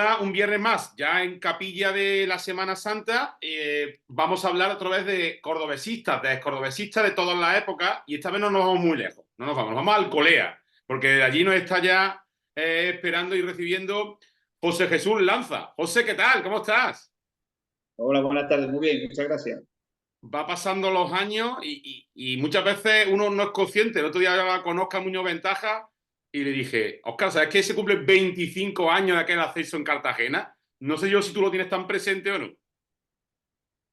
ahora un viernes más, ya en capilla de la Semana Santa, vamos a hablar otra vez de cordobesistas de todas las épocas, y esta vez no nos vamos muy lejos, no nos vamos al Colea, porque de allí nos está ya esperando y recibiendo José Jesús Lanza. José, ¿qué tal? ¿Cómo estás? Hola, buenas tardes. Muy bien, muchas gracias. Va pasando los años y muchas veces uno no es consciente. El otro día hablaba con Óscar Muñoz Ventaja y le dije, Óscar, ¿sabes que se cumplen 25 años de aquel ascenso en Cartagena? No sé yo si tú lo tienes tan presente o no.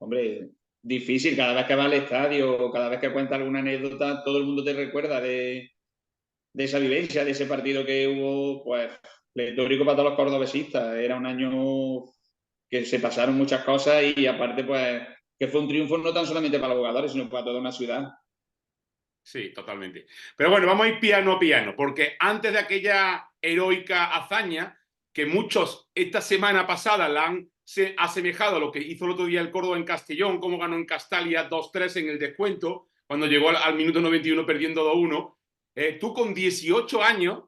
Hombre, difícil. Cada vez que vas al estadio, cada vez que cuentas alguna anécdota, todo el mundo te recuerda de esa vivencia, de ese partido que hubo, pues, pletórico para todos los cordobesistas. Era un año que se pasaron muchas cosas y aparte, pues, que fue un triunfo no tan solamente para los jugadores, sino para toda una ciudad. Sí, totalmente. Pero bueno, vamos a ir piano a piano, porque antes de aquella heroica hazaña que muchos esta semana pasada la han asemejado a lo que hizo el otro día el Córdoba en Castellón, cómo ganó en Castalia 2-3 en el descuento, cuando llegó al minuto 91 perdiendo 2-1. Tú con 18 años,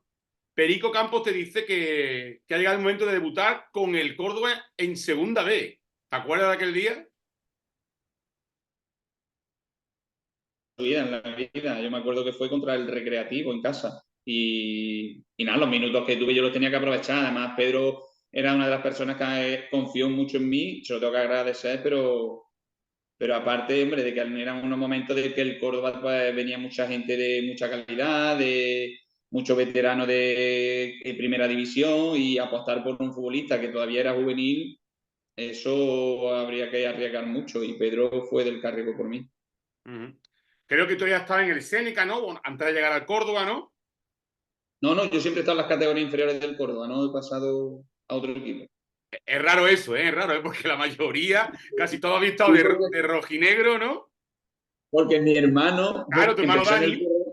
Perico Campos te dice que ha llegado el momento de debutar con el Córdoba en segunda B. ¿Te acuerdas de aquel día? En la vida. Yo me acuerdo que fue contra el Recreativo en casa. Y nada, los minutos que tuve yo los tenía que aprovechar. Además, Pedro era una de las personas que confió mucho en mí, se lo tengo que agradecer, pero aparte, hombre, de que eran unos momentos de que el Córdoba pues, venía mucha gente de mucha calidad, de muchos veteranos de primera división y apostar por un futbolista que todavía era juvenil, eso habría que arriesgar mucho y Pedro fue del que arriesgó por mí. Uh -huh. Creo que tú ya estabas en el Seneca, ¿no? Bueno, antes de llegar al Córdoba, ¿no? No, no, yo siempre he estado en las categorías inferiores del Córdoba, no he pasado a otro equipo. Es raro eso, ¿eh? Es raro, ¿eh? Porque la mayoría, casi todos habéis estado Sí, de rojinegro, ¿no? porque mi hermano Claro, tu hermano empezó en el Dani. Córdoba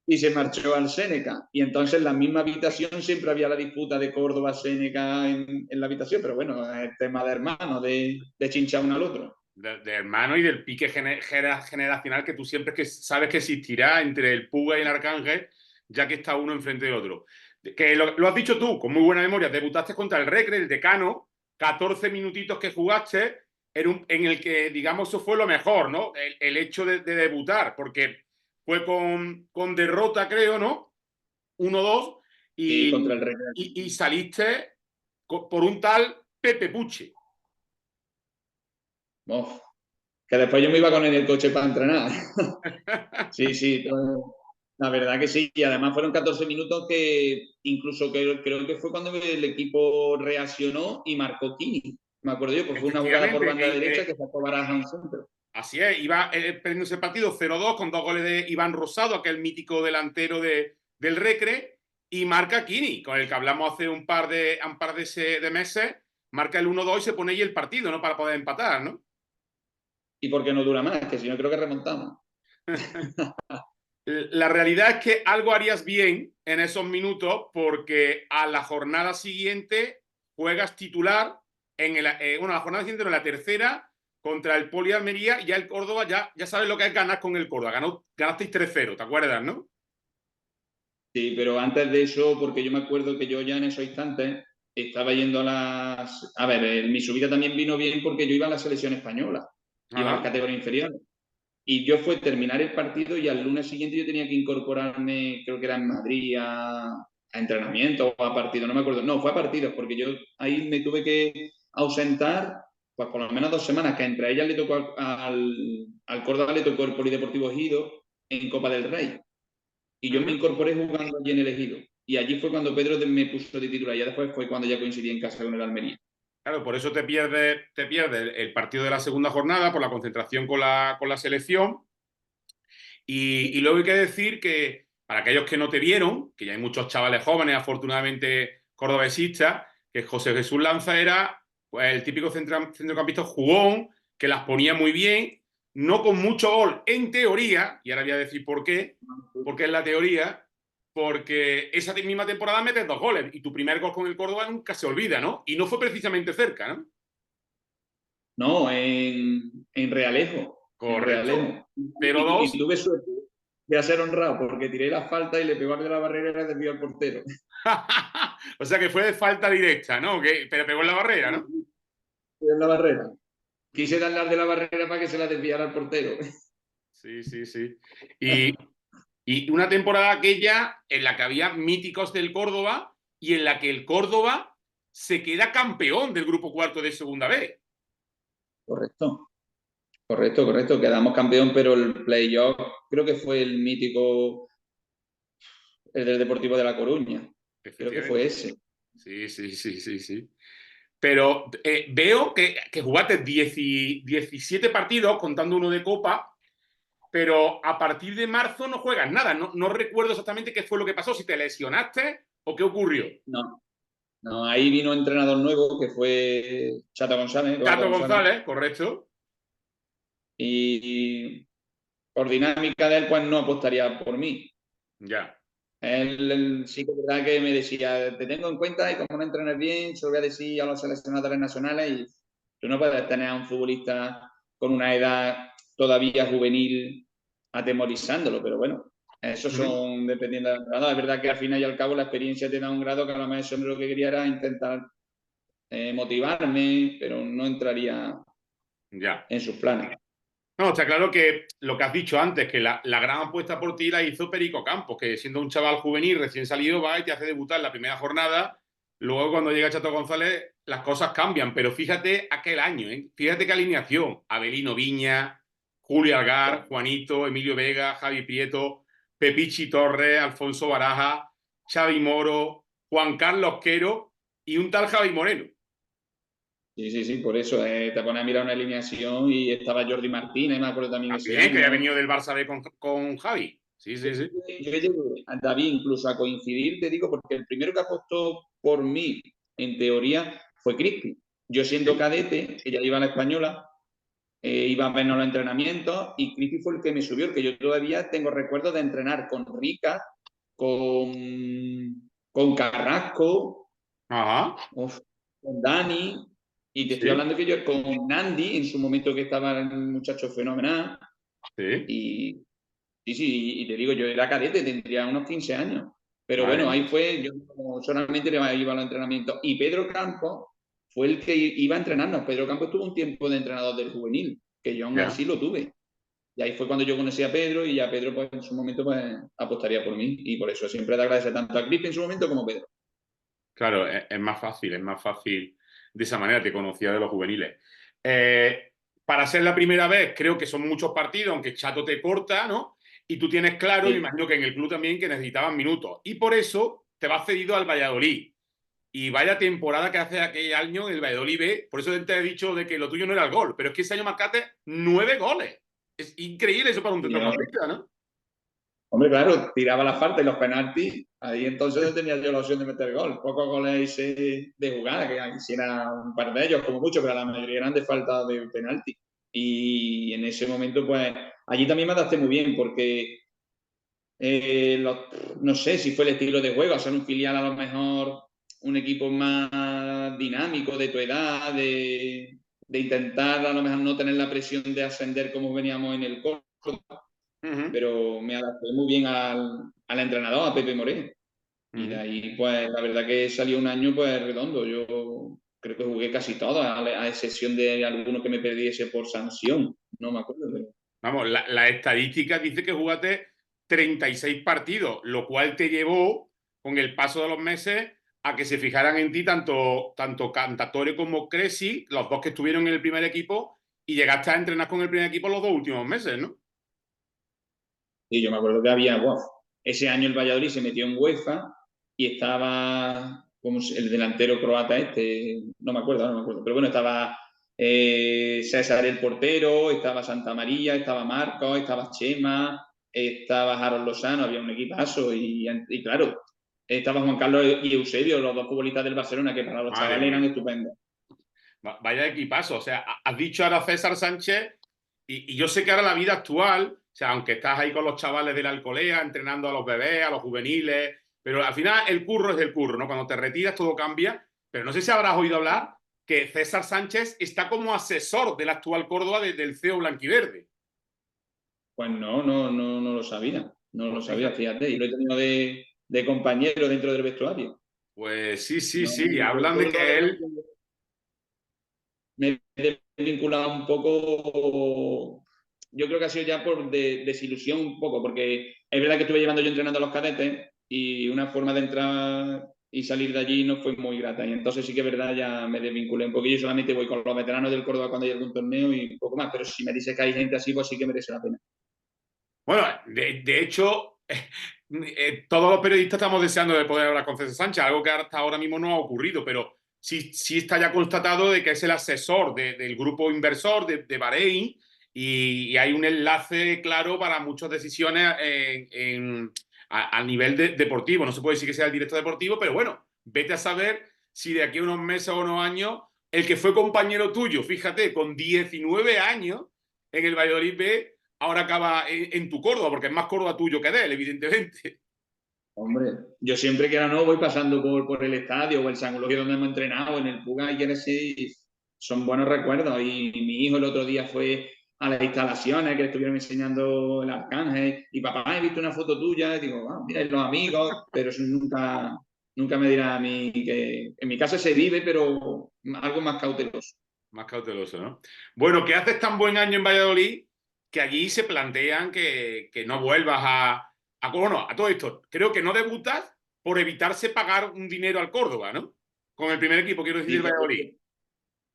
y se marchó al Seneca. Y entonces en la misma habitación siempre había la disputa de Córdoba-Seneca en la habitación, pero bueno, es tema de hermanos, de chinchar uno al otro. De hermano y del pique generacional que tú siempre que sabes que existirá entre el Puga y el Arcángel, ya que está uno enfrente del otro. Que lo has dicho tú, con muy buena memoria, debutaste contra el Recre, el decano, 14 minutitos que jugaste, en el que, digamos, eso fue lo mejor, ¿no? El hecho de debutar, porque fue con derrota, creo, ¿no? 1-2 Sí, contra y, el Real. y saliste por un tal Pepe Puche. Oh, que después yo me iba con él en el coche para entrenar. Sí, sí, la verdad que sí. Y además fueron 14 minutos que incluso creo que fue cuando el equipo reaccionó y marcó Kini. Me acuerdo yo, pues fue una jugada por Efectivamente, banda derecha que sacó Baraja a un centro. así es, iba perdiendo ese partido 0-2 con 2 goles de Iván Rosado, aquel mítico delantero del Recre, y marca Kini, con el que hablamos hace un par de meses, marca el 1-2 y se pone ahí el partido, ¿no? Para poder empatar, ¿no? Y porque no dura más, que si no creo que remontamos. La realidad es que algo harías bien en esos minutos porque a la jornada siguiente juegas titular bueno, la jornada siguiente, no, la tercera contra el Poli de Almería y ya el Córdoba, ya sabes lo que es ganar con el Córdoba. Ganasteis 3-0, ¿te acuerdas, no? Sí, pero antes de eso, porque yo me acuerdo que yo ya en esos instantes estaba yendo a las... A ver, mi subida también vino bien porque yo iba a la selección española, iba a las Ajá. categorías inferiores. Y yo fue terminar el partido y al lunes siguiente yo tenía que incorporarme, creo que era en Madrid, a entrenamiento o a partido, no me acuerdo. No, fue a partidos, porque yo ahí me tuve que ausentar, pues por lo menos 2 semanas, que entre ellas le tocó al Córdoba le tocó el Polideportivo Ejido en Copa del Rey. Y Uh yo me -huh. incorporé jugando allí en el Ejido. Y allí fue cuando Pedro me puso de titular. Y ya después fue cuando ya coincidí en casa con el Almería. Claro, por eso te pierde el partido de la segunda jornada por la concentración con la selección. Y luego hay que decir que para aquellos que no te vieron, que ya hay muchos chavales jóvenes, afortunadamente cordobesistas, que José Jesús Lanza era pues, el típico centrocampista jugón, que las ponía muy bien, no con mucho gol en teoría, y ahora voy a decir por qué es la teoría, porque esa misma temporada metes 2 goles y tu primer gol con el Córdoba nunca se olvida, ¿no? Y no fue precisamente cerca, ¿no? No, en Realejo. En Correcto. Realejo. Pero Y dos tuve suerte. voy a ser honrado porque tiré la falta y le pegó al de la barrera y le desvió al portero. O sea que fue de falta directa, ¿no? Pero pegó en la barrera, ¿no? En la barrera. Quise darle al de la barrera para que se la desviara al portero. Sí, sí, sí. Y, y una temporada aquella en la que había míticos del Córdoba y en la que el Córdoba se queda campeón del grupo cuarto de segunda B. Correcto. Correcto, correcto. Quedamos campeón, pero el playoff creo que fue el mítico, el del Deportivo de La Coruña. Creo que fue Efectivamente. ese. Sí, sí, sí, sí, sí. Pero veo que jugaste 17 partidos, contando uno de Copa, pero a partir de marzo no juegas nada. No, no recuerdo exactamente qué fue lo que pasó, si te lesionaste o qué ocurrió. No, no, ahí vino un entrenador nuevo que fue Chato González, Eduardo Tato González. González, correcto. Y por dinámica de él, pues no apostaría por mí. Ya. Él sí que es verdad que me decía, te tengo en cuenta y como no entrenas bien, se lo voy a decir a los seleccionadores nacionales y tú no puedes tener a un futbolista con una edad todavía juvenil atemorizándolo, pero bueno, esos son dependiendo del grado. Es verdad que al final y al cabo la experiencia te da un grado que a lo mejor eso lo que quería era intentar motivarme, pero no entraría Ya. en sus planes. No, está claro que lo que has dicho antes, que la gran apuesta por ti la hizo Perico Campos, que siendo un chaval juvenil recién salido va y te hace debutar en la primera jornada. Luego, cuando llega Chato González, las cosas cambian. Pero fíjate aquel año, ¿eh? Fíjate qué alineación. Abelino Viña, Julio Algar, Juanito, Emilio Vega, Javi Prieto, Pepichi Torres, Alfonso Baraja, Xavi Moro, Juan Carlos Quero y un tal Javi Moreno. Sí, sí, sí, por eso te pones a mirar una alineación y estaba Jordi Martínez, me acuerdo también ese También, que había año. venido del Barça B con Javi. Sí, sí, sí. Yo llegué, David, incluso a coincidir, te digo, porque el primero que apostó por mí, en teoría, fue Cristi. Yo siendo Sí. cadete, ella iba a la española, iba a vernos los entrenamientos y Cristi fue el que me subió, el que yo todavía tengo recuerdos de entrenar con Rica, con Carrasco, Ajá. uf, con Dani, y te estoy Sí, hablando que yo con Nandi, en su momento que estaba el muchacho fenomenal, sí. y sí, sí, y te digo, yo era cadete, tendría unos 15 años. Pero Madre bueno, ahí mía. fue, yo solamente iba a los entrenamientos. Y Pedro Campos fue el que iba a entrenarnos. Pedro Campos tuvo un tiempo de entrenador del juvenil, que yo aún Ya. así lo tuve. Y ahí fue cuando yo conocí a Pedro y ya Pedro pues en su momento pues apostaría por mí. Y por eso siempre le agradece tanto a Crispin en su momento como a Pedro. Claro, es más fácil de esa manera, te conocía de los juveniles. Para ser la primera vez, creo que son muchos partidos, aunque Chato te corta, ¿no? Y tú tienes claro, y me Sí. imagino que en el club también, que necesitaban minutos. Y por eso te vas cedido al Valladolid. Y vaya temporada que hace aquel año en el Valladolid B. Por eso te he dicho de que lo tuyo no era el gol. Pero es que ese año marcaste 9 goles. Es increíble eso para un Y yo, centrocampista, ¿no? hombre, claro, tiraba la falta y los penaltis. Ahí entonces tenía yo la opción de meter gol. Pocos goles hice de jugada, que hiciera un par de ellos, como mucho, pero la mayoría eran de falta de penalti. Y en ese momento, pues, allí también me adapté muy bien, porque no sé si fue el estilo de juego, hacer un filial a lo mejor, un equipo más dinámico de tu edad, de intentar a lo mejor no tener la presión de ascender como veníamos en el Córdoba, Uh -huh, pero me adapté muy bien al entrenador, a Pepe Moreno. uh Y de -huh. ahí, pues, la verdad que salió un año, pues, redondo. Yo creo que jugué casi todo, a excepción de alguno que me perdiese por sanción. No me acuerdo, pero... Vamos, la estadística dice que jugaste 36 partidos, lo cual te llevó, con el paso de los meses, a que se fijaran en ti tanto Cantatore como Cresi, los dos que estuvieron en el primer equipo, y llegaste a entrenar con el primer equipo los 2 últimos meses, ¿no? Y yo me acuerdo que había, wow, ese año el Valladolid se metió en UEFA y estaba como el delantero croata este, no me acuerdo, no me acuerdo, pero bueno, estaba César el portero, estaba Santa María, estaba Marcos, estaba Chema, estaba Harold Lozano, había un equipazo y claro, estaba Juan Carlos y Eusebio, los dos futbolistas del Barcelona, que para los Madre chavales eran mía. estupendos. Vaya equipazo. O sea, has dicho ahora César Sánchez, y yo sé que ahora la vida actual, o sea, aunque estás ahí con los chavales de la alcolea, entrenando a los bebés, a los juveniles, pero al final el curro es el curro, ¿no? Cuando te retiras todo cambia, pero no sé si habrás oído hablar que César Sánchez está como asesor del actual Córdoba del CEO Blanquiverde. Pues no, no, no, no lo sabía. No lo Pues sabía, fíjate. fíjate. Y lo he tenido de compañero dentro del vestuario. Pues sí, sí, No, sí. Hablan de yo la que verdad él. que me he desvinculado un poco. Yo creo que ha sido ya por desilusión un poco, porque es verdad que estuve llevando yo entrenando a los cadetes y una forma de entrar y salir de allí no fue muy grata. Y entonces sí que es verdad, ya me desvinculé un poquillo y solamente voy con los veteranos del Córdoba cuando hay algún torneo y un poco más. Pero si me dice que hay gente así, pues sí que merece la pena. Bueno, de hecho, todos los periodistas estamos deseando de poder hablar con César Sánchez, algo que hasta ahora mismo no ha ocurrido, pero sí, sí está ya constatado de que es el asesor del grupo inversor de Bahrein y hay un enlace claro para muchas decisiones a nivel deportivo. No se puede decir que sea el director deportivo, pero bueno, vete a saber si de aquí a unos meses o unos años el que fue compañero tuyo, fíjate, con 19 años en el Valladolid B, ahora acaba en tu Córdoba, porque es más Córdoba tuyo que de él, evidentemente. Hombre, yo siempre que era no voy pasando por el estadio o el San Eulogio donde hemos entrenado, en el Puga y quieres decir, son buenos recuerdos. Y mi hijo el otro día fue a las instalaciones que le estuvieron enseñando el Arcángel y papá, he visto una foto tuya, y digo, ah, mira, y los amigos, pero eso nunca me dirá a mí que en mi casa se vive, pero algo más cauteloso. Más cauteloso, ¿no? Bueno, que haces tan buen año en Valladolid que allí se plantean que no vuelvas bueno, a todo esto. Creo que no debutas por evitarse pagar un dinero al Córdoba, ¿no? Con el primer equipo, quiero decir, Y del Valladolid.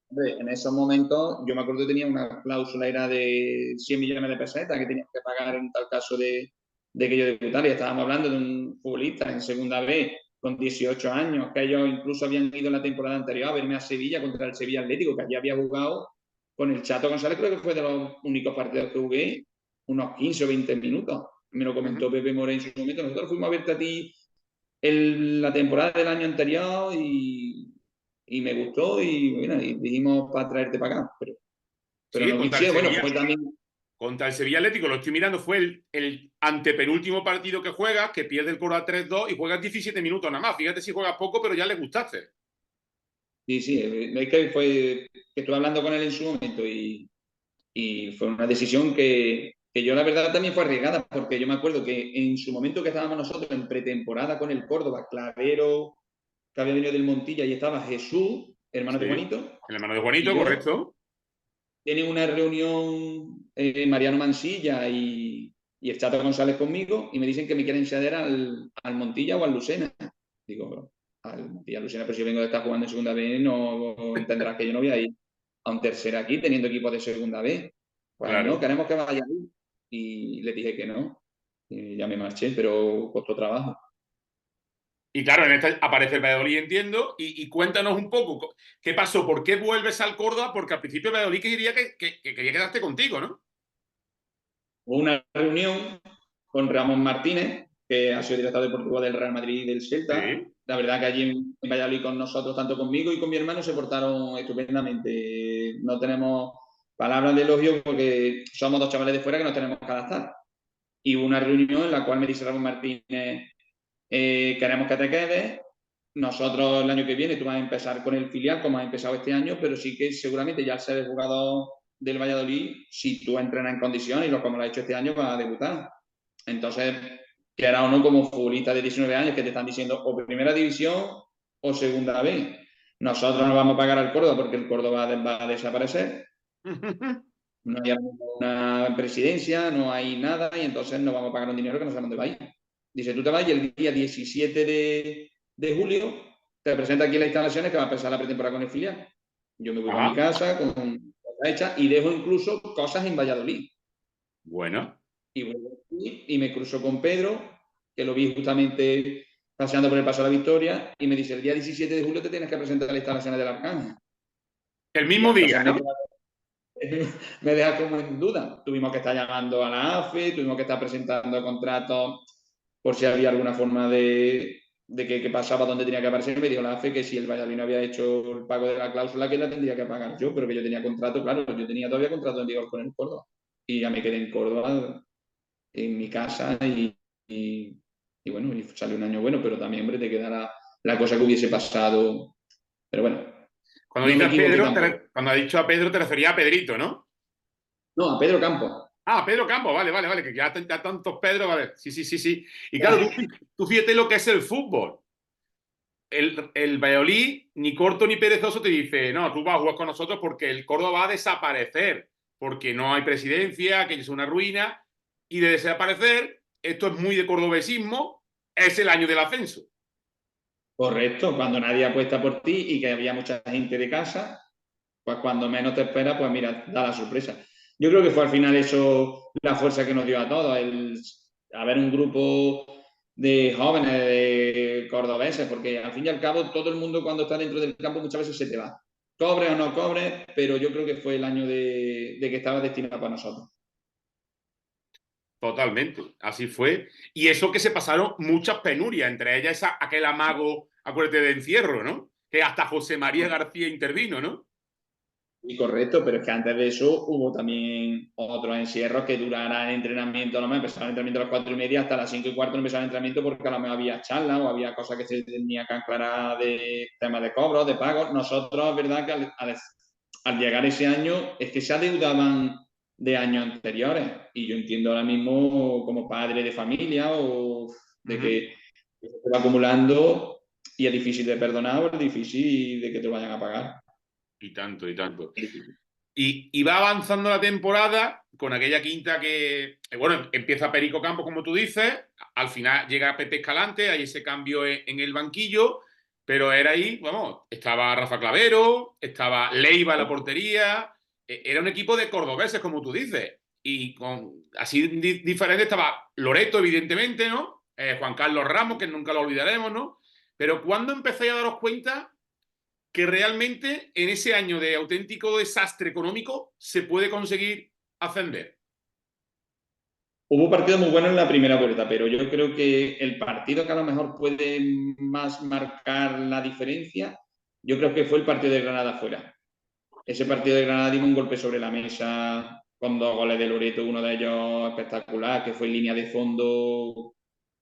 hombre, en esos momentos, yo me acuerdo que tenía una cláusula, era de 100 millones de pesetas que tenías que pagar en tal caso de que yo debutara. Y estábamos hablando de un futbolista en segunda B con 18 años, que ellos incluso habían ido en la temporada anterior a verme a Sevilla contra el Sevilla Atlético, que allí había jugado con el Chato González, creo que fue de los únicos partidos que jugué, unos 15 o 20 minutos. Me lo Uh -huh. comentó Pepe Moreno en su momento. Nosotros fuimos a verte a ti la temporada del año anterior y me gustó y, bueno, y dijimos para traerte para acá, pero Sí, no quisieron. Bueno, fue también, contra el Sevilla Atlético, lo estoy mirando, fue el antepenúltimo partido que juegas, que pierde el Córdoba 3-2 y juegas 17 minutos nada más. Fíjate si juegas poco, pero ya le gustaste. sí, sí, es que fue que estuve hablando con él en su momento y fue una decisión que yo la verdad también fue arriesgada, porque yo me acuerdo que en su momento que estábamos nosotros en pretemporada con el Córdoba, Clavero, que había venido del Montilla, y estaba Jesús, hermano Sí, de Juanito, el hermano de y Juanito, yo, correcto. tienen una reunión Mariano Mansilla y el Chato González conmigo y me dicen que me quieren ceder al Montilla o al Lucena. Digo, al Montilla, al Lucena, pero si yo vengo de estar jugando en segunda B, no entenderás que yo no voy a ir a un tercer aquí teniendo equipo de segunda B. Pues no, Claro. queremos que vaya ahí. Y le dije que no. Y ya me marché, pero costó trabajo. Y claro, en esta aparece el Valladolid, entiendo, y cuéntanos un poco qué pasó, por qué vuelves al Córdoba, porque al principio el Valladolid quería que quería quedarte contigo, ¿no? Hubo una reunión con Ramón Martínez, que ha sido director deportivo del Real Madrid y del Celta. Sí. La verdad que allí en Valladolid con nosotros, tanto conmigo y con mi hermano, se portaron estupendamente. No tenemos palabras de elogio porque somos dos chavales de fuera que nos tenemos que adaptar. Y hubo una reunión en la cual me dice Ramón Martínez, queremos que te quedes. Nosotros el año que viene tú vas a empezar con el filial como has empezado este año, pero sí que seguramente ya al ser el jugador del Valladolid, si tú entrenas en condiciones y lo como lo has hecho este año, vas a debutar. Entonces, que era uno como futbolista de 19 años que te están diciendo o primera división o segunda B. Nosotros no vamos a pagar al Córdoba porque el Córdoba va a desaparecer. No hay una presidencia, no hay nada y entonces no vamos a pagar un dinero que no sabemos dónde va a ir. Dice, tú te vas y el día 17 de julio te presenta aquí en las instalaciones que va a empezar la pretemporada con el filial. Yo me voy a mi Ajá. casa con cosas hechas y dejo incluso cosas en Valladolid. Bueno. Y vuelvo aquí y me cruzo con Pedro, que lo vi justamente paseando por el Paso de la Victoria, y me dice, el día 17 de julio te tienes que presentar a las instalaciones del Arcángel. El Y mismo entonces día, ¿no? me deja como en duda. Tuvimos que estar llamando a la AFE, tuvimos que estar presentando contratos por si había alguna forma de que pasaba donde tenía que aparecer. Me dijo la AFE que si el Valladolid no había hecho el pago de la cláusula, que la tendría que pagar yo, pero que yo tenía contrato, claro, yo tenía todavía contrato en vigor con el Córdoba. Y ya me quedé en Córdoba, en mi casa, y bueno, y salió un año bueno, pero también, hombre, te queda la cosa que hubiese pasado. Pero bueno, Cuando no me dices equivoqué Pedro, tampoco. cuando has dicho a Pedro te refería a Pedrito, ¿no? No, a Pedro Campos. Ah, Pedro Campos, vale, vale, vale, que ya tantos Pedro, vale. Sí, sí, sí, sí. Y claro, tú fíjate lo que es el fútbol. El Valladolid, ni corto ni perezoso, te dice, no, tú vas a jugar con nosotros porque el Córdoba va a desaparecer, porque no hay presidencia, que es una ruina, y de desaparecer, esto es muy de cordobesismo, es el año del ascenso. Correcto, cuando nadie apuesta por ti y que había mucha gente de casa, pues cuando menos te esperas, pues mira, da la sorpresa. Yo creo que fue al final eso la fuerza que nos dio a todos, el haber un grupo de jóvenes, de cordobeses, porque al fin y al cabo todo el mundo cuando está dentro del campo muchas veces se te va. Cobre o no cobre, pero yo creo que fue el año de que estaba destinado para nosotros. Totalmente, así fue. Y eso que se pasaron muchas penurias, entre ellas aquel amago, acuérdate, de encierro, ¿no? Que hasta José María García intervino, ¿no? Y correcto, pero es que antes de eso hubo también otros encierros que duraran el entrenamiento, a lo mejor empezaba el entrenamiento a las 4:30 hasta las 5:15 no empezaba el entrenamiento porque a lo mejor había charlas o había cosas que se tenía que aclarar de temas de cobros, de pagos. Nosotros, es verdad que al llegar ese año es que se adeudaban de años anteriores y yo entiendo ahora mismo como padre de familia o de que se va acumulando y es difícil de perdonar o es difícil de que te lo vayan a pagar. Y tanto, y tanto. Y va avanzando la temporada con aquella quinta que, bueno, empieza Perico Campos, como tú dices, al final llega Pepe Escalante, hay ese cambio en el banquillo, pero era ahí, vamos, estaba Rafa Clavero, estaba Leiva en la portería, era un equipo de cordobeses, como tú dices, y con así diferente estaba Loreto, evidentemente, ¿no? Juan Carlos Ramos, que nunca lo olvidaremos, ¿no? Pero ¿cuándo empecéis a daros cuenta que realmente en ese año de auténtico desastre económico se puede conseguir ascender? Hubo partidos muy buenos en la primera vuelta, pero yo creo que el partido que a lo mejor puede más marcar la diferencia, yo creo que fue el partido de Granada fuera. Ese partido de Granada dio un golpe sobre la mesa con 2 goles de Loreto, uno de ellos espectacular, que fue en línea de fondo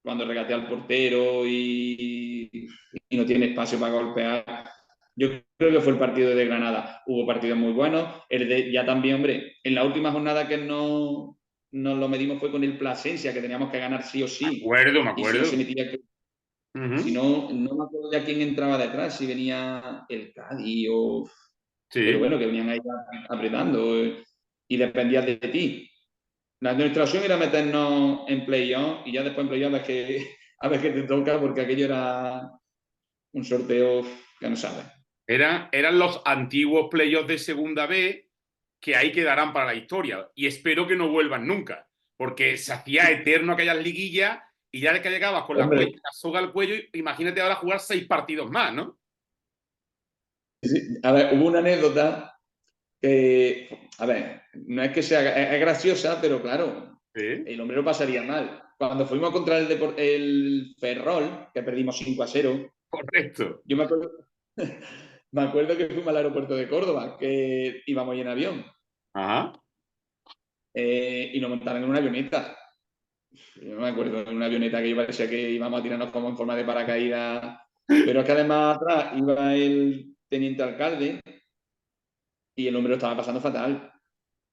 cuando regatea al portero y no tiene espacio para golpear. Yo creo que fue el partido de Granada. Hubo partidos muy buenos. Ya también, hombre, en la última jornada que no nos lo medimos fue con el Plasencia, que teníamos que ganar sí o sí. Me Y si no se acuerdo. metía, Uh si -huh. no, no me acuerdo ya quién entraba detrás, si venía el Cádiz o. Pero Sí. bueno, que venían ahí apretando y dependía de ti. La nuestra opción era meternos en playoff y ya después en playoff a ver qué te toca, porque aquello era un sorteo que no sabes. Eran los antiguos playoffs de Segunda B que ahí quedarán para la historia. Y espero que no vuelvan nunca, porque se hacía eterno aquellas liguillas y ya de que llegabas con Hombre, la soga al cuello, imagínate ahora jugar 6 partidos más, ¿no? sí, a ver, hubo una anécdota que, a ver, no es que sea, es graciosa, pero claro, Sí, el hombre lo pasaría mal. Cuando fuimos contra el Ferrol, que perdimos 5-0, correcto. yo me acuerdo que fuimos al aeropuerto de Córdoba, que íbamos en avión, Ajá. y nos montaron en una avioneta. Yo no me acuerdo, en una avioneta que parecía que íbamos a tirarnos como en forma de paracaídas, pero es que además atrás iba el teniente alcalde y el hombre lo estaba pasando fatal.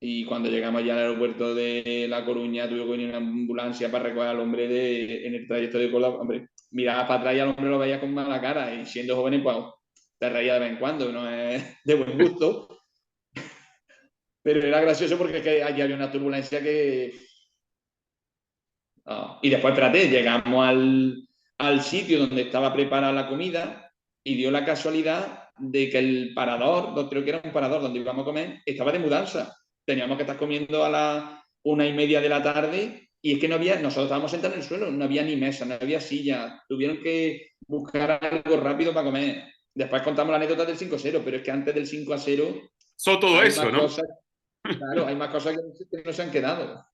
Y cuando llegamos ya al aeropuerto de La Coruña, tuve que venir una ambulancia para recoger al hombre en el trayecto de cola. Hombre, miraba para atrás y al hombre lo veía con mala cara. Y siendo joven, pues te reía de vez en cuando, no es de buen gusto. Pero era gracioso porque es que allí había una turbulencia que. Y después, espérate, llegamos al sitio donde estaba preparada la comida y dio la casualidad de que el parador, creo que era un parador donde íbamos a comer, estaba de mudanza. Teníamos que estar comiendo a las 1:30 de la tarde y es que no había, nosotros estábamos sentados en el suelo, no había ni mesa, no había silla, tuvieron que buscar algo rápido para comer. Después contamos la anécdota del 5-0, pero es que antes del 5-0 So todo hay eso, más ¿no? cosas, claro, hay más cosas que no se han quedado.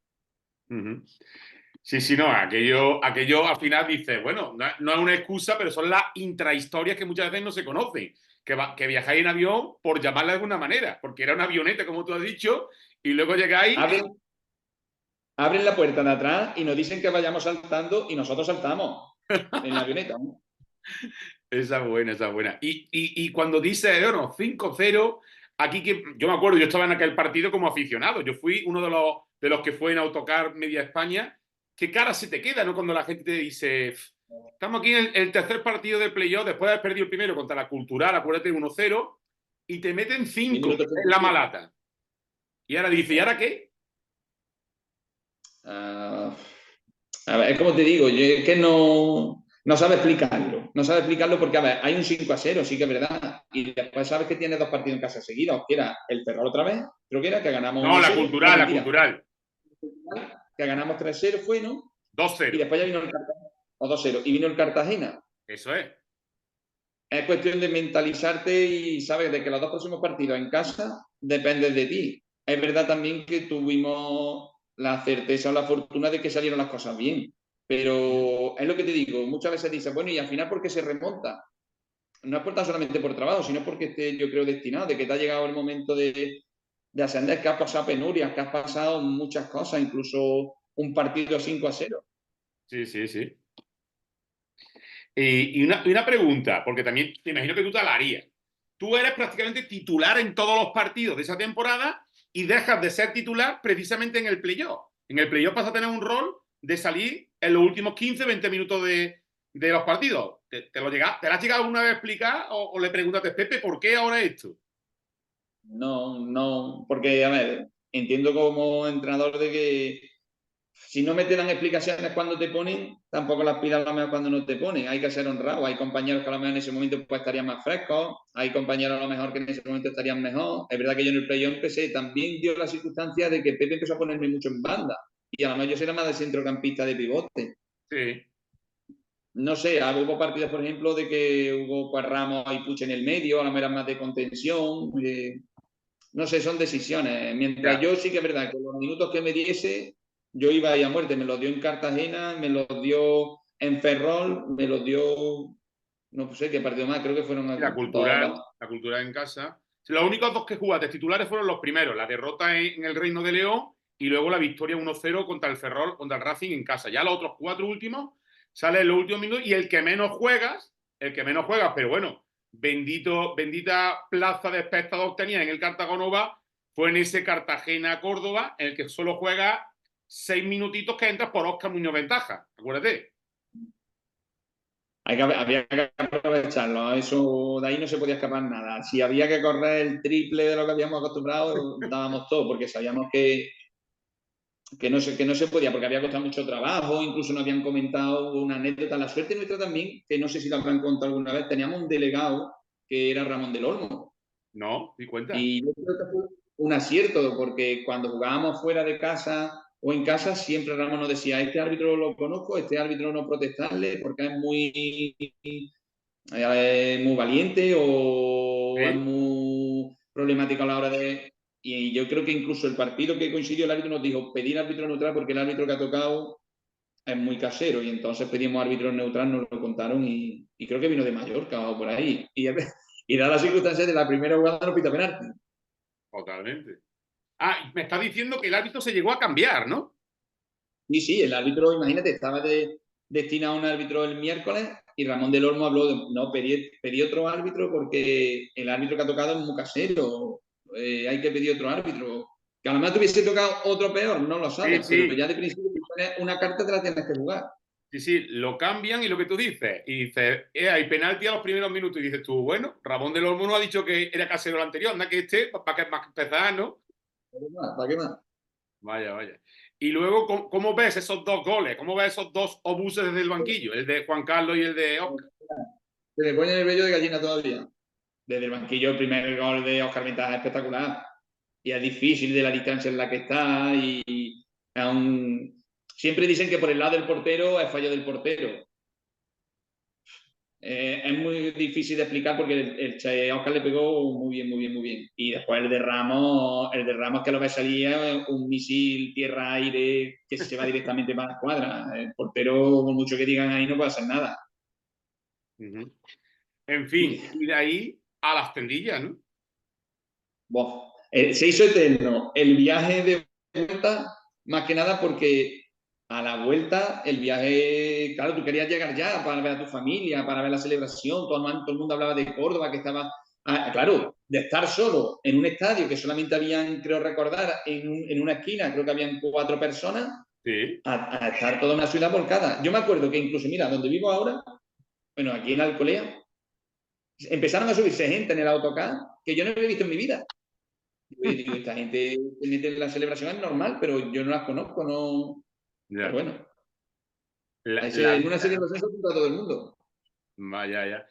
Uh -huh. Sí, sí, no, aquello al final dice, bueno, no es una excusa, pero son las intrahistorias que muchas veces no se conocen. Que viajáis en avión por llamarla de alguna manera, porque era una avioneta, como tú has dicho, y luego llegáis. Abren la puerta de atrás y nos dicen que vayamos saltando y nosotros saltamos en la avioneta, ¿no? Esa es buena, esa es buena. Y cuando dice, bueno, 5-0, aquí que yo me acuerdo, yo estaba en aquel partido como aficionado, yo fui uno de los de los que fue en Autocar Media España, ¿qué cara se te queda, ¿no? Cuando la gente te dice, estamos aquí en el tercer partido de playoff, después de haber perdido el primero contra la Cultural, acuérdate, 1-0, y te meten 5 en la malata. Y ahora dice, ¿y ahora qué? A ver, es como te digo, es que no sabe explicarlo. No sabe explicarlo porque, a ver, hay un 5-0, sí que es verdad. Y después sabes que tiene 2 partidos en casa seguidos, que era el Ferrol otra vez, creo que era que ganamos No, 1-0. la Cultural, la Cultural. Que ganamos 3-0 fue, ¿no? 2-0. Y después ya vino el Cartagena, o 2-0, y vino el Cartagena. Eso es. Es cuestión de mentalizarte y sabes de que los 2 próximos partidos en casa dependen de ti. Es verdad también que tuvimos la certeza o la fortuna de que salieron las cosas bien. Pero es lo que te digo, muchas veces dices, bueno, y al final, ¿por qué se remonta? No es por tan solamente por trabajo, sino porque esté, yo creo, destinado, de que te ha llegado el momento de ascender, que has pasado penurias, que has pasado muchas cosas, incluso un partido 5-0. Sí, sí, sí. Y una pregunta, porque también te imagino que tú te la harías. Tú eres prácticamente titular en todos los partidos de esa temporada y dejas de ser titular precisamente en el playoff. En el playoff vas a tener un rol de salir en los últimos 15, 20 minutos de los partidos. ¿Te lo has llegado alguna vez a explicar o le preguntas a Pepe por qué ahora esto? No, porque, a ver, entiendo como entrenador de que si no me te dan explicaciones cuando te ponen, tampoco las pidas a lo mejor cuando no te ponen. Hay que ser honrado. Hay compañeros que a lo mejor en ese momento pues, estarían más frescos, hay compañeros a lo mejor que en ese momento estarían mejor. Es verdad que yo en el playoff empecé, también dio la circunstancia de que Pepe empezó a ponerme mucho en banda. Y a lo mejor yo era más de centrocampista de pivote. Sí. No sé, hubo partidos, por ejemplo, de que hubo pues, Ramos y Puche en el medio, a lo mejor era más de contención. No sé, son decisiones. Mientras Ya. yo sí que es verdad que los minutos que me diese, yo iba ahí a muerte. Me los dio en Cartagena, me los dio en Ferrol, me los dio, no sé qué partido más, creo que fueron dos. La cultural en casa. Los únicos dos que jugaste titulares fueron los primeros, la derrota en el Reino de León y luego la victoria 1-0 contra el Ferrol, contra el Racing en casa. Ya los otros 4 últimos salen en los últimos minutos y el que menos juegas, pero bueno, bendita plaza de espectador tenía en el Cartagonova, fue en ese Cartagena-Córdoba, en el que solo juega 6 minutitos que entras por Óscar Muñoz Ventaja, acuérdate. Había que aprovecharlo, eso de ahí no se podía escapar nada. Si había que correr el triple de lo que habíamos acostumbrado, dábamos todo, porque sabíamos que no se podía, porque había costado mucho trabajo, incluso nos habían comentado una anécdota. La suerte nuestra también, que no sé si la habrán contado alguna vez, teníamos un delegado que era Ramón del Olmo. No, di cuenta. Y yo creo que fue un acierto, porque cuando jugábamos fuera de casa o en casa, siempre Ramón nos decía, este árbitro lo conozco, este árbitro no protestarle porque es muy valiente o es ¿Sí? muy problemático a la hora de... Y yo creo que incluso el partido que coincidió, el árbitro nos dijo, pedir árbitro neutral porque el árbitro que ha tocado es muy casero. Y entonces pedimos árbitro neutral, nos lo contaron y creo que vino de Mallorca o por ahí. Y da la circunstancia de la primera jugada no pita penalti. Totalmente. Ah, me estás diciendo que el árbitro se llegó a cambiar, ¿no? Sí, el árbitro, imagínate, estaba destinado a un árbitro el miércoles y Ramón del Olmo habló de, no, pedí otro árbitro porque el árbitro que ha tocado es muy casero, hay que pedir otro árbitro. Que a lo mejor te hubiese tocado otro peor, no lo Sí, sabes, pero sí. ya de principio una carta te la tienes que jugar. Sí, sí, lo cambian y lo que tú dices. Y dices, hay penalti a los primeros minutos. Y dices tú, bueno, Ramón del Olmo no ha dicho que era casero el anterior, anda que para que más empezar, ¿no? ¿Para qué más? Vaya, vaya. Y luego, ¿cómo ves esos 2 goles? ¿Cómo ves esos 2 obuses desde el banquillo? El de Juan Carlos y el de Oscar. Se le pone el vello de gallina todavía. Desde el banquillo, el primer gol de Oscar Ventaja es espectacular. Y es difícil de la distancia en la que está. Y siempre dicen que por el lado del portero es fallo del portero. Es muy difícil de explicar porque el Oscar le pegó muy bien, muy bien, muy bien. Y después el de Ramos que lo ve salir es un misil tierra-aire que se va directamente para la escuadra. El portero, por mucho que digan ahí, no puede hacer nada. En fin, y de ahí a las tendillas, ¿no? Se hizo eterno el viaje de vuelta, más que nada porque a la vuelta el viaje, claro, tú querías llegar ya para ver a tu familia, para ver la celebración, todo el mundo hablaba de Córdoba, que estaba Claro, de estar solo en un estadio que solamente habían, creo recordar, en una esquina, creo que habían 4 personas, Sí, a estar toda una ciudad volcada. Yo me acuerdo que incluso, mira, donde vivo ahora, bueno, aquí en Alcolea, empezaron a subirse gente en el autocar que yo no había visto en mi vida. Y digo, esta gente se mete en la celebración es normal, pero yo no las conozco, no. Pero ya. bueno, La en una vida, ¿no? celebración se junta todo el mundo. Vaya, ya.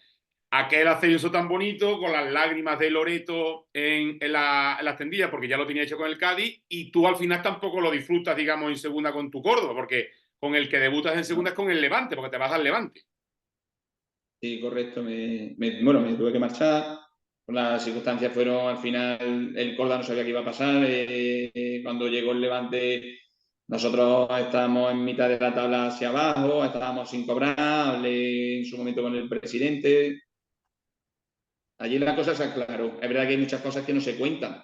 Aquel ascenso tan bonito, con las lágrimas de Loreto en las tendillas, porque ya lo tenía hecho con el Cádiz, y tú al final tampoco lo disfrutas, digamos, en segunda con tu Córdoba, porque con el que debutas en segunda No. es con el Levante, porque te vas al Levante. Sí, correcto. Bueno, me tuve que marchar. Las circunstancias fueron, al final, el Córdoba no sabía qué iba a pasar. Cuando llegó el Levante, nosotros estábamos en mitad de la tabla hacia abajo, estábamos sin cobrar, hablé en su momento con el presidente. Allí la cosa se aclaró. Es verdad que hay muchas cosas que no se cuentan,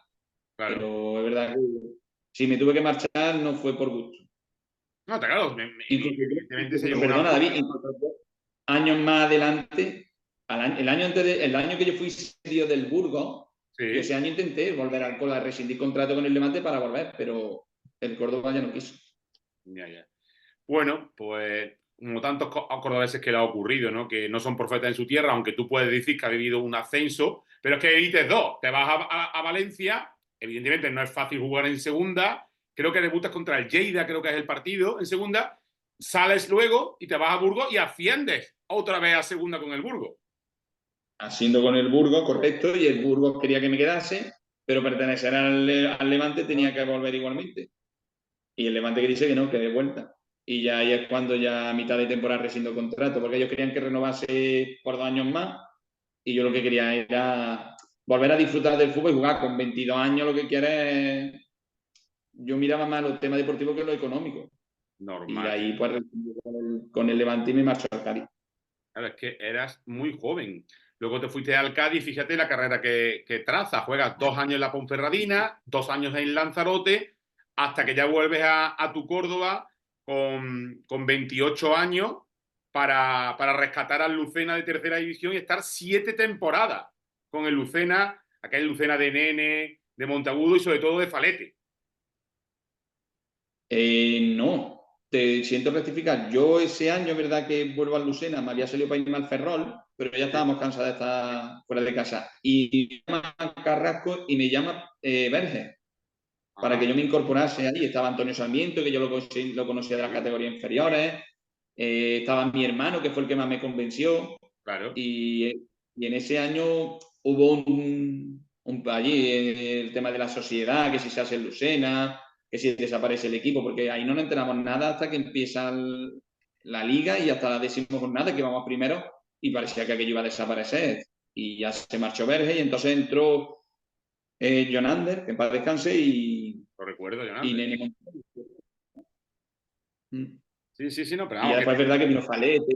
Claro. pero es verdad que si me tuve que marchar no fue por gusto. No, está claro, evidentemente se llevó una Perdona, David, bronca. incluso años más adelante, el año que yo fui serio del Burgos, yo Sí, ese año intenté volver al Córdoba, rescindir contrato con el Levante para volver, pero el Córdoba ya no quiso. ya, ya. Bueno, pues como tantos cordobeses que le ha ocurrido, ¿no? Que no son profetas en su tierra, aunque tú puedes decir que ha vivido un ascenso, pero es que dices dos, te vas a Valencia, evidentemente no es fácil jugar en segunda, creo que debutas contra el Lleida, creo que es el partido en segunda, sales luego y te vas a Burgos y asciendes otra vez a segunda con el Burgos. Haciendo con el Burgos, correcto, y el Burgos quería que me quedase, pero pertenecer al Levante tenía que volver igualmente. Y el Levante que dice que no, que de vuelta. Y ya ahí es cuando ya a mitad de temporada rescindo contrato, porque ellos querían que renovase por 2 años más y yo lo que quería era volver a disfrutar del fútbol y jugar con 22 años. Lo que quieres es, yo miraba más los temas deportivos que lo económico. Y Normal, ahí sí. pues con el Levante y me marcho al Cádiz. Claro, es que eras muy joven. Luego te fuiste al Cádiz, fíjate la carrera que traza. Juegas 2 años en la Ponferradina, 2 años en Lanzarote, hasta que ya vuelves a tu Córdoba con 28 años para rescatar al Lucena de tercera división y estar 7 temporadas con el Lucena, aquel Lucena de Nene, de Monteagudo y sobre todo de Falete. No, te siento rectificar. Yo ese año, es verdad que vuelvo al Lucena, me había salido para irme al Ferrol, pero ya Sí. estábamos cansados de estar fuera de casa. Y me llama Carrasco y me llama Verge para que Ajá, yo me incorporase ahí. Estaba Antonio Sarmiento, que yo lo conocía de las sí, categorías inferiores. Estaba mi hermano, que fue el que más me convenció. claro, Y, y en ese año hubo allí el tema de la sociedad, que si se hace en Lucena, que si desaparece el equipo, porque ahí no nos enteramos nada hasta que empieza la liga y hasta la 10ª jornada, que vamos primero, y parecía que aquello iba a desaparecer. Y ya se marchó Verge y entonces entró John Ander, que en paz descanse, lo recuerdo, y Jonander. Nene Montero. Sí, sí, sí, no, pero Y ya vamos, que después es verdad que vino Falete.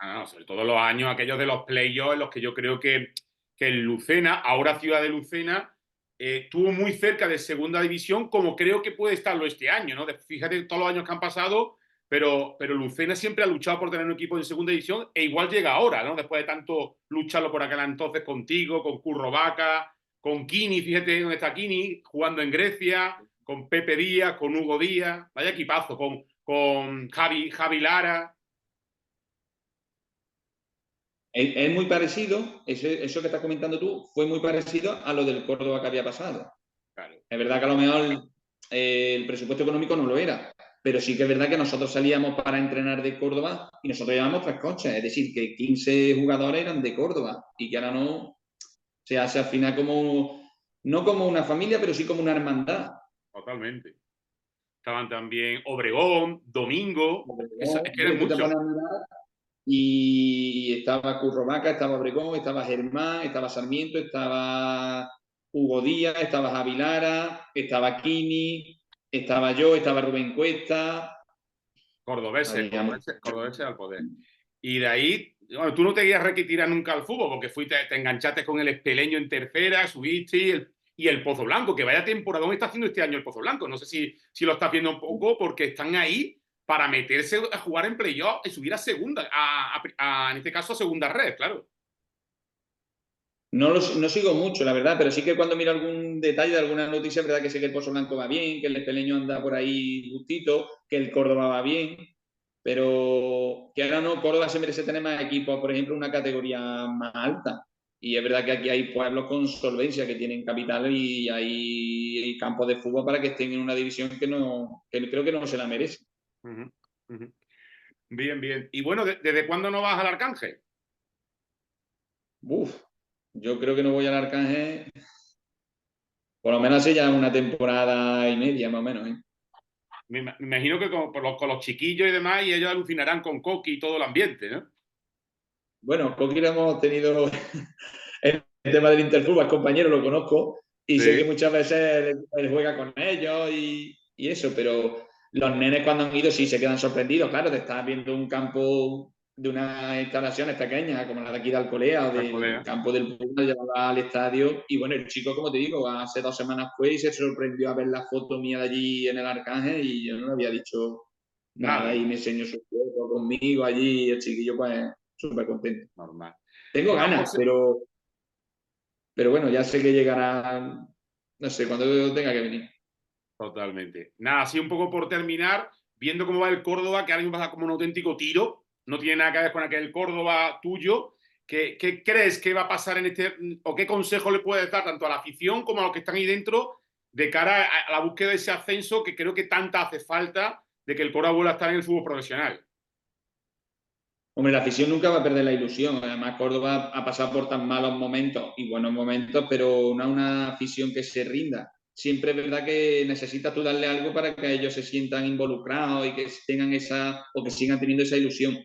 no, sobre todo los años aquellos de los playoffs en los que yo creo que el Lucena, ahora Ciudad de Lucena, estuvo muy cerca de segunda división, como creo que puede estarlo este año, ¿no? Fíjate todos los años que han pasado, pero Lucena siempre ha luchado por tener un equipo en segunda división e igual llega ahora, ¿no? Después de tanto lucharlo por aquel entonces contigo, con Curro Vaca, con Kini, fíjate dónde está Kini, jugando en Grecia, con Pepe Díaz, con Hugo Díaz, vaya equipazo, con Javi Lara. Es muy parecido, eso que estás comentando tú, fue muy parecido a lo del Córdoba que había pasado. Claro. Es verdad que a lo mejor el presupuesto económico no lo era, pero sí que es verdad que nosotros salíamos para entrenar de Córdoba y nosotros llevábamos 3 coches, es decir, que 15 jugadores eran de Córdoba y que ahora no se hace al final como, no como una familia, pero sí como una hermandad. Totalmente. Estaban también Obregón, Domingo. Es que eran Hombre, tú te muchos. pones a mirar y estaba Currovaca, estaba Obregón, estaba Germán, estaba Sarmiento, estaba Hugo Díaz, estaba Javi Lara, estaba Kini, estaba yo, estaba Rubén Cuesta. Cordobeses, Habíamos. cordobeses, cordobeses al poder. Y de ahí, bueno, tú no te ibas a retirar nunca al fútbol porque te enganchaste con el Espeleño en tercera, subiste y el Pozo Blanco, que vaya temporada está haciendo este año el Pozo Blanco. No sé si lo estás viendo un poco porque están ahí para meterse a jugar en playoff y subir a segunda, en este caso a segunda red, claro. No sigo mucho, la verdad, pero sí que cuando miro algún detalle de alguna noticia, es verdad que sé que el Pozo Blanco va bien, que el Espeleño anda por ahí justito, que el Córdoba va bien, pero que ahora no, Córdoba se merece tener más equipos, por ejemplo, una categoría más alta. Y es verdad que aquí hay pueblos con solvencia que tienen capital y hay campos de fútbol para que estén en una división que creo que no se la merece. Ujú, ujú. Bien, bien. Y bueno, ¿desde cuándo no vas al Arcángel? Uf, yo creo que no voy al Arcángel, por lo menos hace ya una temporada y media más o menos, ¿eh? Me imagino que con los chiquillos y demás, y ellos alucinarán con Coqui y todo el ambiente, ¿no? Bueno, Coquín hemos tenido el tema del Interfútbol, compañero, lo conozco y sé que Sí, muchas veces él juega con ellos y eso, pero los nenes cuando han ido sí se quedan sorprendidos, claro, te estás viendo un campo de unas instalaciones pequeñas como la de aquí de Alcolea o la del colega. campo del Puebla, llevaba al estadio y bueno, el chico, como te digo, hace 2 semanas fue y se sorprendió a ver la foto mía de allí en el Arcángel y yo no le había dicho Nada, nada y ¿no? me enseñó su foto conmigo allí y el chiquillo pues súper contento. Normal. Tengo Bueno, ganas, José, pero bueno, ya sé que llegará, no sé, cuando tenga que venir. totalmente. Nada, así un poco por terminar, viendo cómo va el Córdoba, que ahora mismo va como un auténtico tiro, no tiene nada que ver con aquel Córdoba tuyo. ¿Qué crees que va a pasar en este, o qué consejo le puedes dar tanto a la afición como a los que están ahí dentro de cara a la búsqueda de ese ascenso que creo que tanta hace falta de que el Córdoba vuelva a estar en el fútbol profesional? Hombre, la afición nunca va a perder la ilusión. Además, Córdoba ha pasado por tan malos momentos y buenos momentos, pero no es una afición que se rinda. Siempre es verdad que necesitas tú darle algo para que ellos se sientan involucrados y que tengan esa, o que sigan teniendo esa ilusión.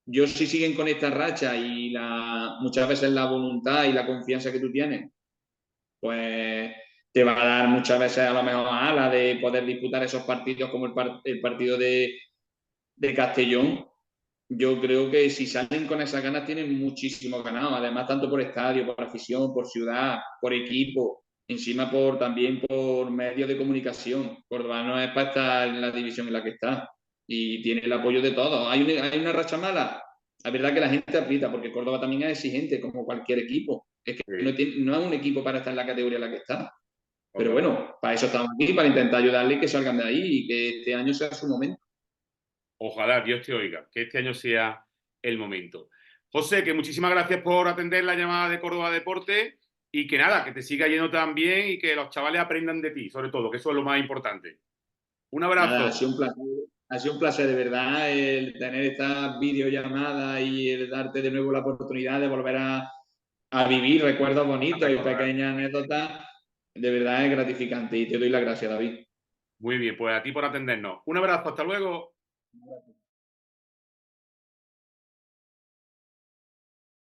Yo si siguen con esta racha y muchas veces la voluntad y la confianza que tú tienes, pues te va a dar muchas veces a lo mejor alas de poder disputar esos partidos como el partido de Castellón. Yo creo que si salen con esas ganas tienen muchísimo ganado, además tanto por estadio, por afición, por ciudad, por equipo, encima también por medios de comunicación. Córdoba no es para estar en la división en la que está y tiene el apoyo de todos. Hay una racha mala, la verdad que la gente aprieta porque Córdoba también es exigente como cualquier equipo. Es que Sí, no es un equipo para estar en la categoría en la que está. Pero totalmente. bueno, para eso estamos aquí, para intentar ayudarle y que salgan de ahí y que este año sea su momento. Ojalá Dios te oiga, que este año sea el momento. José, que muchísimas gracias por atender la llamada de Córdoba Deporte y que nada, que te siga yendo tan bien y que los chavales aprendan de ti, sobre todo, que eso es lo más importante. Un Nada, abrazo. ha sido un placer de verdad el tener esta videollamada y el darte de nuevo la oportunidad de volver a vivir recuerdos A bonitos y recordar. pequeñas anécdotas. De verdad es gratificante y te doy las gracias, David. Muy bien, pues a ti por atendernos. Un abrazo, hasta luego.